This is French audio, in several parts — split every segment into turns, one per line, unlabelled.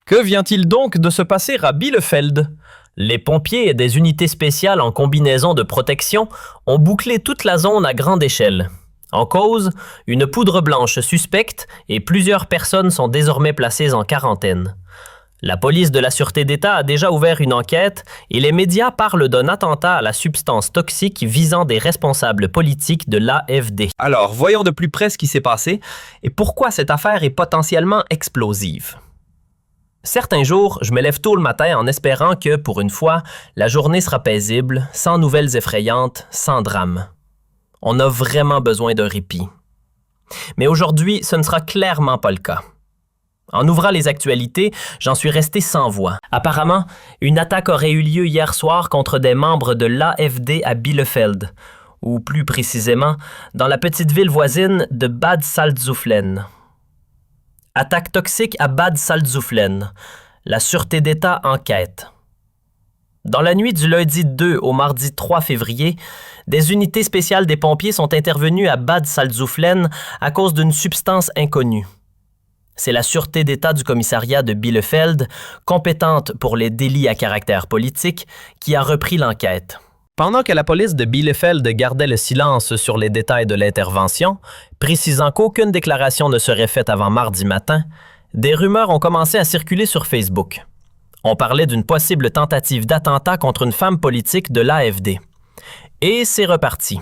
Que vient-il donc de se passer à Bielefeld? Les pompiers et des unités spéciales en combinaison de protection ont bouclé toute la zone à grande échelle. En cause, une poudre blanche suspecte et plusieurs personnes sont désormais placées en quarantaine. La police de la Sûreté d'État a déjà ouvert une enquête et les médias parlent d'un attentat à la substance toxique visant des responsables politiques de l'AfD. Alors, voyons de plus près ce qui s'est passé et pourquoi cette affaire est potentiellement explosive. Certains jours, je me lève tôt le matin en espérant que, pour une fois, la journée sera paisible, sans nouvelles effrayantes, sans drame. On a vraiment besoin d'un répit. Mais aujourd'hui, ce ne sera clairement pas le cas. En ouvrant les actualités, j'en suis resté sans voix. Apparemment, une attaque aurait eu lieu hier soir contre des membres de l'AfD à Bielefeld, ou plus précisément, dans la petite ville voisine de Bad Salzuflen. Attaque toxique à Bad Salzuflen. La Sûreté d'État enquête. Dans la nuit du lundi 2 au mardi 3 février, des unités spéciales des pompiers sont intervenues à Bad Salzuflen à cause d'une substance inconnue. C'est la Sûreté d'État du commissariat de Bielefeld, compétente pour les délits à caractère politique, qui a repris l'enquête. Pendant que la police de Bielefeld gardait le silence sur les détails de l'intervention, précisant qu'aucune déclaration ne serait faite avant mardi matin, des rumeurs ont commencé à circuler sur Facebook. On parlait d'une possible tentative d'attentat contre une femme politique de l'AfD. Et c'est reparti.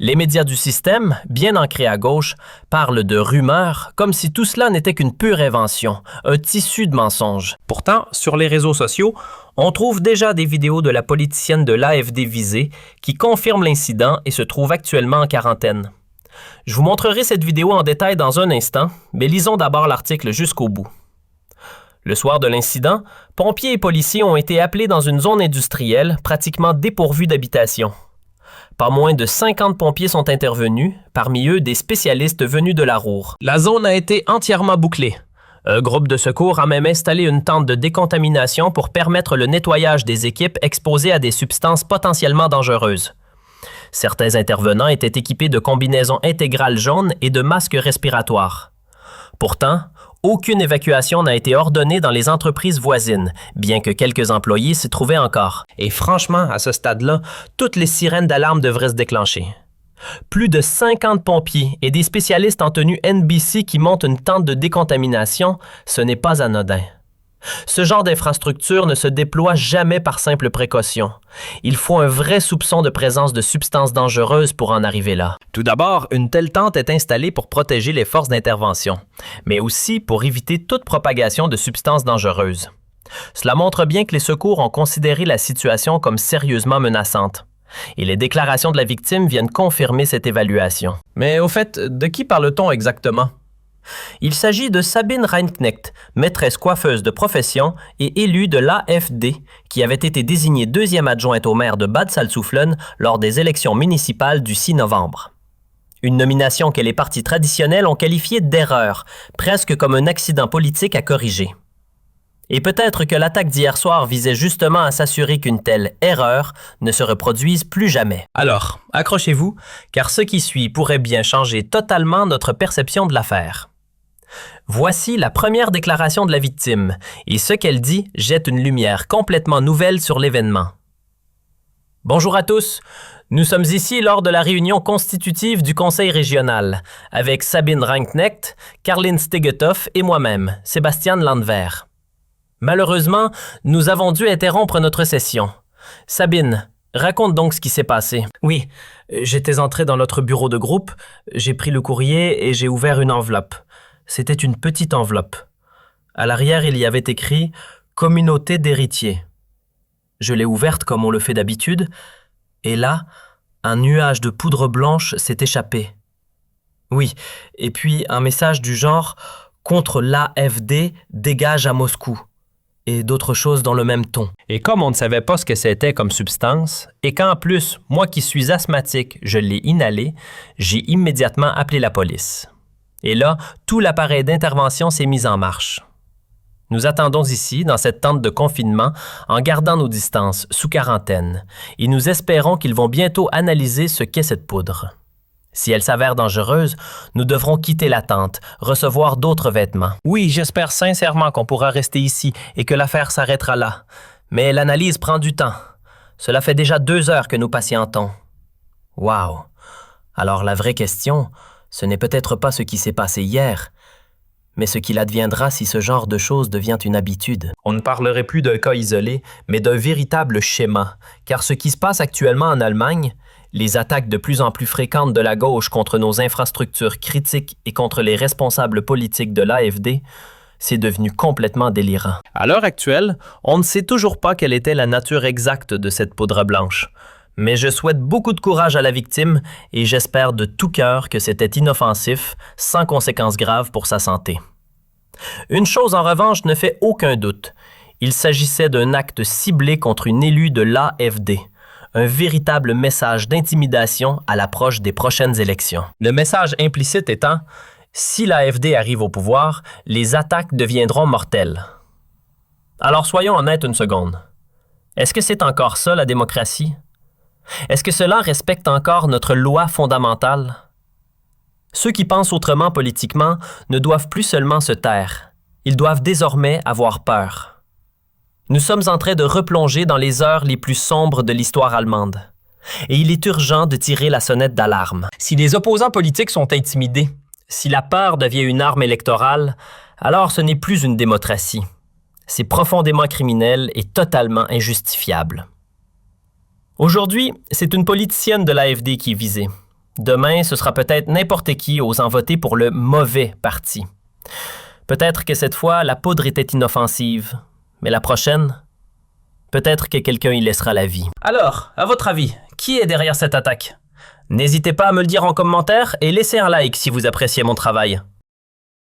Les médias du système, bien ancrés à gauche, parlent de rumeurs comme si tout cela n'était qu'une pure invention, un tissu de mensonges. Pourtant, sur les réseaux sociaux, on trouve déjà des vidéos de la politicienne de l'AfD visée qui confirme l'incident et se trouve actuellement en quarantaine. Je vous montrerai cette vidéo en détail dans un instant, mais lisons d'abord l'article jusqu'au bout. Le soir de l'incident, pompiers et policiers ont été appelés dans une zone industrielle pratiquement dépourvue d'habitation. Pas moins de 50 pompiers sont intervenus, parmi eux des spécialistes venus de la Ruhr. La zone a été entièrement bouclée. Un groupe de secours a même installé une tente de décontamination pour permettre le nettoyage des équipes exposées à des substances potentiellement dangereuses. Certains intervenants étaient équipés de combinaisons intégrales jaunes et de masques respiratoires. Pourtant, aucune évacuation n'a été ordonnée dans les entreprises voisines, bien que quelques employés s'y trouvaient encore. Et franchement, à ce stade-là, toutes les sirènes d'alarme devraient se déclencher. Plus de 50 pompiers et des spécialistes en tenue NBC qui montent une tente de décontamination, ce n'est pas anodin. Ce genre d'infrastructure ne se déploie jamais par simple précaution. Il faut un vrai soupçon de présence de substances dangereuses pour en arriver là. Tout d'abord, une telle tente est installée pour protéger les forces d'intervention, mais aussi pour éviter toute propagation de substances dangereuses. Cela montre bien que les secours ont considéré la situation comme sérieusement menaçante. Et les déclarations de la victime viennent confirmer cette évaluation. Mais au fait, de qui parle-t-on exactement? Il s'agit de Sabine Reinknecht, maîtresse coiffeuse de profession et élue de l'AfD, qui avait été désignée deuxième adjointe au maire de Bad Salzuflen lors des élections municipales du 6 novembre. Une nomination que les partis traditionnels ont qualifiée d'erreur, presque comme un accident politique à corriger. Et peut-être que l'attaque d'hier soir visait justement à s'assurer qu'une telle erreur ne se reproduise plus jamais. Alors, accrochez-vous, car ce qui suit pourrait bien changer totalement notre perception de l'affaire. Voici la première déclaration de la victime, et ce qu'elle dit jette une lumière complètement nouvelle sur l'événement. Bonjour à tous, nous sommes ici lors de la réunion constitutive du Conseil régional, avec Sabine Reinknecht, Caroline Stegetoff et moi-même, Sébastien Landwehr. Malheureusement, nous avons dû interrompre notre session. Sabine, raconte donc ce qui s'est passé.
Oui, j'étais entré dans notre bureau de groupe, j'ai pris le courrier et j'ai ouvert une enveloppe. C'était une petite enveloppe. À l'arrière, il y avait écrit « Communauté d'héritiers ». Je l'ai ouverte comme on le fait d'habitude, et là, un nuage de poudre blanche s'est échappé. Oui, et puis un message du genre « Contre l'AfD, dégage à Moscou ». Et d'autres choses dans le même ton.
Et comme on ne savait pas ce que c'était comme substance, et qu'en plus, moi qui suis asthmatique, je l'ai inhalé, j'ai immédiatement appelé la police. Et là, tout l'appareil d'intervention s'est mis en marche. Nous attendons ici, dans cette tente de confinement, en gardant nos distances, sous quarantaine, et nous espérons qu'ils vont bientôt analyser ce qu'est cette poudre. Si elle s'avère dangereuse, nous devrons quitter la tente, recevoir d'autres vêtements. Oui, j'espère sincèrement qu'on pourra rester ici et que l'affaire s'arrêtera là. Mais l'analyse prend du temps. Cela fait déjà 2 heures que nous patientons. Wow! Alors la vraie question, ce n'est peut-être pas ce qui s'est passé hier, mais ce qu'il adviendra si ce genre de choses devient une habitude. On ne parlerait plus d'un cas isolé, mais d'un véritable schéma, car ce qui se passe actuellement en Allemagne, les attaques de plus en plus fréquentes de la gauche contre nos infrastructures critiques et contre les responsables politiques de l'AfD, c'est devenu complètement délirant. À l'heure actuelle, on ne sait toujours pas quelle était la nature exacte de cette poudre blanche. Mais je souhaite beaucoup de courage à la victime et j'espère de tout cœur que c'était inoffensif, sans conséquences graves pour sa santé. Une chose en revanche ne fait aucun doute. Il s'agissait d'un acte ciblé contre une élue de l'AfD. Un véritable message d'intimidation à l'approche des prochaines élections. Le message implicite étant « Si l'AfD arrive au pouvoir, les attaques deviendront mortelles. » Alors soyons honnêtes une seconde. Est-ce que c'est encore ça la démocratie? Est-ce que cela respecte encore notre loi fondamentale? Ceux qui pensent autrement politiquement ne doivent plus seulement se taire. Ils doivent désormais avoir peur. Nous sommes en train de replonger dans les heures les plus sombres de l'histoire allemande. Et il est urgent de tirer la sonnette d'alarme. Si les opposants politiques sont intimidés, si la peur devient une arme électorale, alors ce n'est plus une démocratie. C'est profondément criminel et totalement injustifiable. Aujourd'hui, c'est une politicienne de l'AfD qui est visée. Demain, ce sera peut-être n'importe qui osant voter pour le mauvais parti. Peut-être que cette fois, la poudre était inoffensive, mais la prochaine, peut-être que quelqu'un y laissera la vie. Alors, à votre avis, qui est derrière cette attaque? N'hésitez pas à me le dire en commentaire et laissez un like si vous appréciez mon travail.